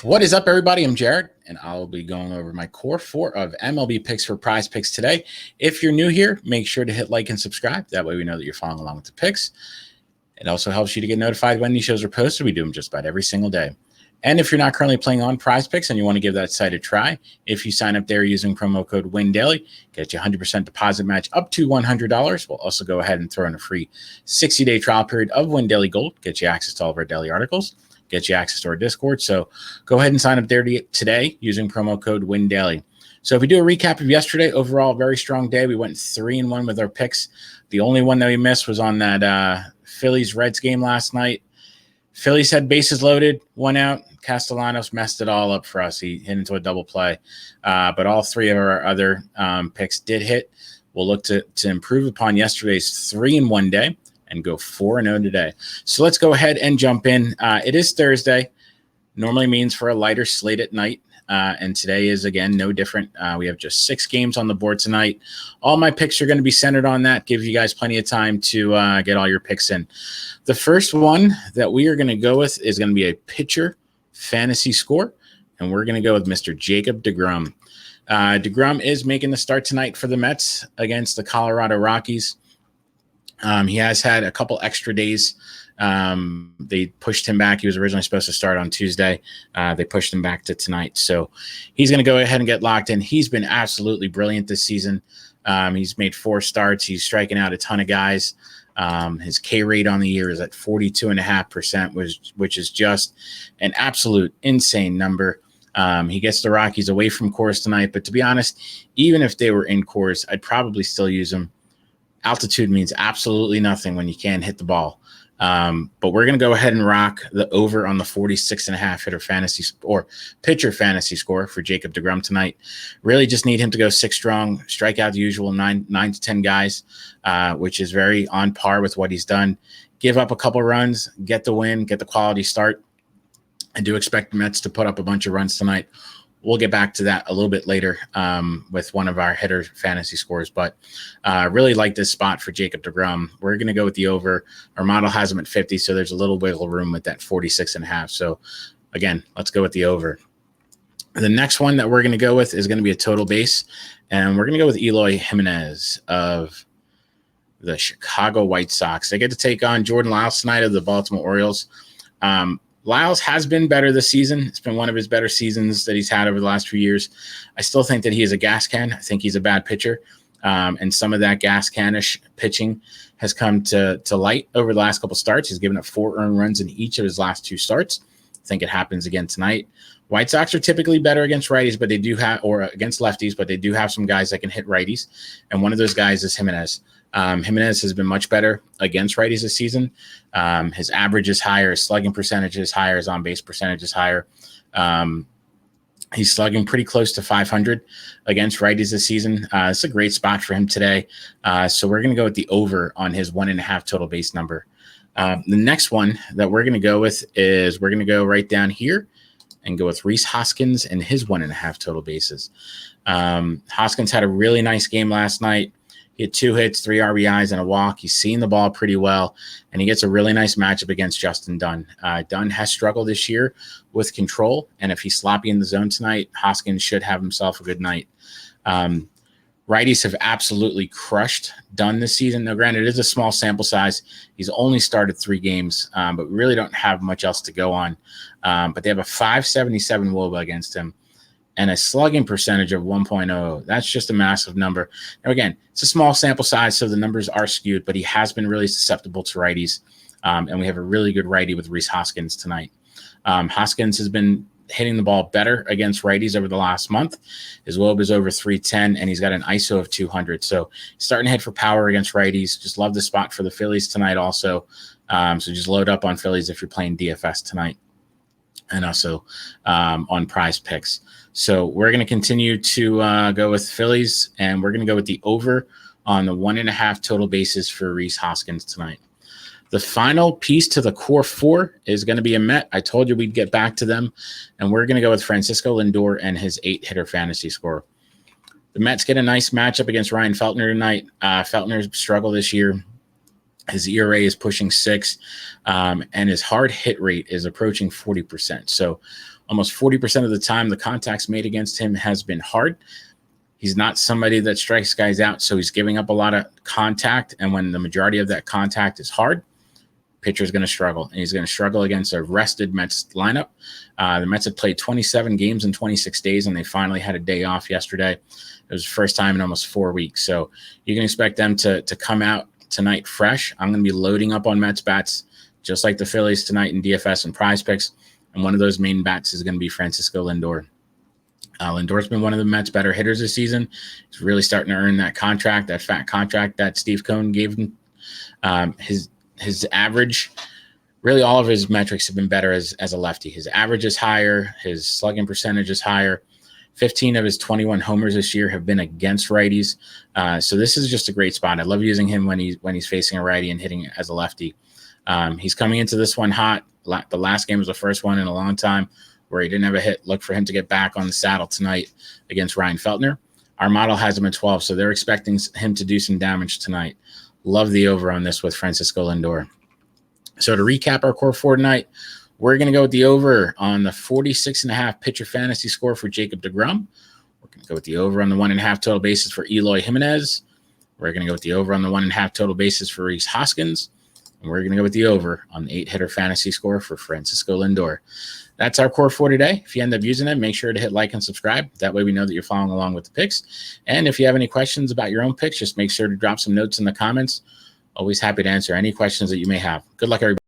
What is up, everybody? I'm Jared, and I'll be going over my core four of MLB picks for PrizePicks today. If you're new here, make sure to hit like and subscribe. That way we know that you're following along with the picks. It also helps you to get notified when these shows are posted. We do them just about every single day. And if you're not currently playing on PrizePicks and you want to give that site a try, if you sign up there using promo code WINDAILY, get you a 100% deposit match up to $100. We'll also go ahead and throw in a free 60-day trial period of WinDaily Gold, get you access to all of our daily articles, get you access to our Discord. So go ahead and sign up there today using promo code WINDAILY. So if we do a recap of yesterday, overall, very strong day. We went 3-1 with our picks. The only one that we missed was on that Phillies-Reds game last night. Phillies had bases loaded, one out. Castellanos messed it all up for us. He hit into a double play. But all three of our other picks did hit. We'll look to improve upon yesterday's 3-1 day and go 4-0 today. So let's go ahead and jump in. It is Thursday. Normally means for a lighter slate at night. And today is, again, no different. We have just 6 games on the board tonight. All my picks are going to be centered on that. Give you guys plenty of time to get all your picks in. The first one that we are going to go with is going to be a pitcher fantasy score. And we're going to go with Mr. Jacob deGrom. deGrom is making the start tonight for the Mets against the Colorado Rockies. He has had a couple extra days. They pushed him back. He was originally supposed to start on Tuesday. They pushed him back to tonight. So he's going to go ahead and get locked in. He's been absolutely brilliant this season. He's made 4 starts. He's striking out a ton of guys. His K rate on the year is at 42.5%, which is just an absolute insane number. He gets the Rockies away from Coors tonight. But to be honest, even if they were in Coors, I'd probably still use them. Altitude means absolutely nothing when you can't hit the ball. But we're going to go ahead and rock the over on the 46.5 hitter fantasy or pitcher fantasy score for Jacob deGrom tonight. Really just need him to go 6 strong, strike out the usual 9 to 10 guys, which is very on par with what he's done. Give up a couple runs, get the win, get the quality start. I do expect the Mets to put up a bunch of runs tonight. We'll get back to that a little bit later with one of our hitter fantasy scores, but really like this spot for Jacob deGrom. We're going to go with the over. Our model has him at 50, so there's a little wiggle room with that 46.5. So again, let's go with the over. The next one that we're going to go with is going to be a total base, and we're going to go with Eloy Jimenez of the Chicago White Sox. They get to take on Jordan Lyles tonight of the Baltimore Orioles. Lyles has been better this season. It's been one of his better seasons that he's had over the last few years. I still think that he is a gas can. I think he's a bad pitcher. And some of that gas canish pitching has come to light over the last couple starts. He's given up 4 earned runs in each of his last 2 starts. I think it happens again tonight. White Sox are typically better against righties, but they do have, or against lefties, but they do have some guys that can hit righties. And one of those guys is Jimenez. Jimenez has been much better against righties this season. His average is higher, his slugging percentage is higher, his on-base percentage is higher. He's slugging pretty close to 500 against righties this season. It's a great spot for him today. So we're going to go with the over on his 1.5 total base number. The next one that we're going to go with is we're going to go right down here and go with Rhys Hoskins and his 1.5 total bases. Hoskins had a really nice game last night. He had 2 hits, 3 RBIs, and a walk. He's seen the ball pretty well, and he gets a really nice matchup against Justin Dunn. Dunn has struggled this year with control, and if he's sloppy in the zone tonight, Hoskins should have himself a good night. Righties have absolutely crushed Dunn this season. Now, granted, it is a small sample size. He's only started 3 games, but we really don't have much else to go on. But they have a 577 WOBA against him and a slugging percentage of 1.0. That's just a massive number. Now, again, it's a small sample size, so the numbers are skewed, but he has been really susceptible to righties. And we have a really good righty with Rhys Hoskins tonight. Hoskins has been hitting the ball better against righties over the last month. His WOBA is over 310, and he's got an ISO of 200. So he's starting to hit for power against righties. Just love the spot for the Phillies tonight also. So just load up on Phillies if you're playing DFS tonight, and also on PrizePicks. So we're going to continue to go with Phillies, and we're going to go with the over on the 1.5 total bases for Rhys Hoskins tonight. The final piece to the core 4 is going to be a Met. I told you we'd get back to them, and we're going to go with Francisco Lindor and his 8-hitter fantasy score. The Mets get a nice matchup against Ryan Feltner tonight. Feltner's struggled this year. His ERA is pushing 6, and his hard hit rate is approaching 40%. So Almost 40% of the time, the contacts made against him has been hard. He's not somebody that strikes guys out, so he's giving up a lot of contact. And when the majority of that contact is hard, pitcher's going to struggle. And he's going to struggle against a rested Mets lineup. The Mets had played 27 games in 26 days, and they finally had a day off yesterday. It was the first time in almost 4 weeks. So you can expect them to come out tonight fresh. I'm going to be loading up on Mets bats, just like the Phillies tonight in DFS and PrizePicks. And one of those main bats is going to be Francisco Lindor. Lindor's been one of the Mets' better hitters this season. He's really starting to earn that contract, that fat contract that Steve Cohen gave him. His average, really all of his metrics have been better as a lefty. His average is higher. His slugging percentage is higher. 15 of his 21 homers this year have been against righties. So this is just a great spot. I love using him when he's facing a righty and hitting it as a lefty. He's coming into this one hot. The last game was the first one in a long time where he didn't have a hit. Look for him to get back on the saddle tonight against Ryan Feltner. Our model has him at 12, so they're expecting him to do some damage tonight. Love the over on this with Francisco Lindor. So to recap our core for tonight, we're going to go with the over on the 46.5 pitcher fantasy score for Jacob deGrom. We're going to go with the over on the 1.5 total bases for Eloy Jimenez. We're going to go with the over on the 1.5 total bases for Rhys Hoskins. And we're going to go with the over on the 8-hitter fantasy score for Francisco Lindor. That's our core for today. If you end up using it, make sure to hit like and subscribe. That way we know that you're following along with the picks. And if you have any questions about your own picks, just make sure to drop some notes in the comments. Always happy to answer any questions that you may have. Good luck, everybody.